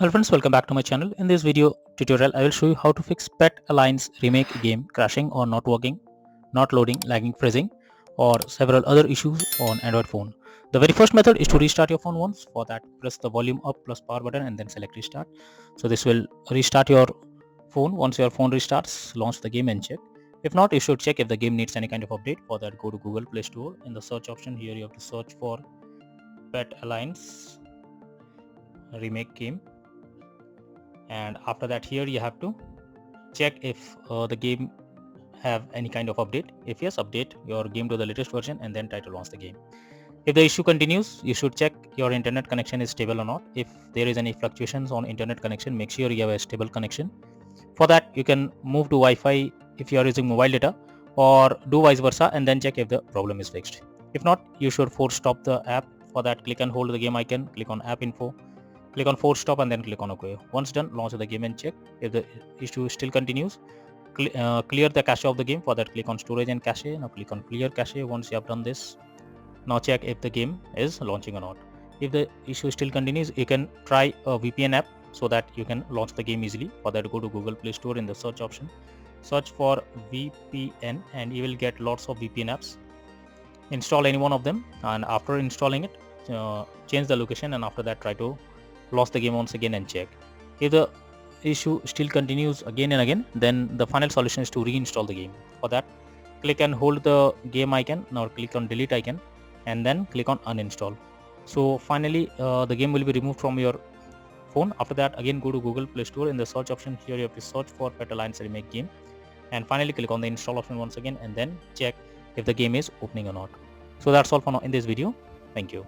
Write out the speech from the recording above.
Hello friends, welcome back to my channel. In this video tutorial, I will show you how to fix Pet Alliance Remake game crashing or not working, not loading, lagging, freezing, or several other issues on Android phone. The very first method is to restart your phone once. For that, press the volume up plus power button and then select restart. So this will restart your phone. Once your phone restarts, launch the game and check. If not, you should check if the game needs any kind of update. For that, go to Google Play Store. In the search option here, you have to search for Pet Alliance Remake game, and after that here you have to check if the game have any kind of update. If yes, update your game to the latest version and then try to launch the game. If the issue continues, you should check your internet connection is stable or not. If there is any fluctuations on internet connection, make sure you have a stable connection. For that, you can move to Wi-Fi if you are using mobile data, or do vice versa and then check if the problem is fixed. If not, you should force stop the app. For that, click and hold the game icon, click on app info, click on force stop and then click on OK. Once done, launch the game and check. If the issue still continues, clear the cache of the game. For that, click on storage and cache. Now click on clear cache. Once you have done this, now check if the game is launching or not. If the issue still continues, you can try a VPN app so that you can launch the game easily. For that, go to Google Play Store. In the search option, search for VPN and you will get lots of VPN apps. Install any one of them, and after installing it, change the location, and after that try to launch the game once again and check. If the issue still continues again and again, then the final solution is to reinstall the game. For that, click and hold the game icon, now click on delete icon and then click on uninstall. So finally the game will be removed from your phone. After that, again go to Google Play Store. In the search option here, you have to search for Pet Alliance Remake game, and finally click on the install option once again and then check if the game is opening or not. So that's all for now in this video. Thank you.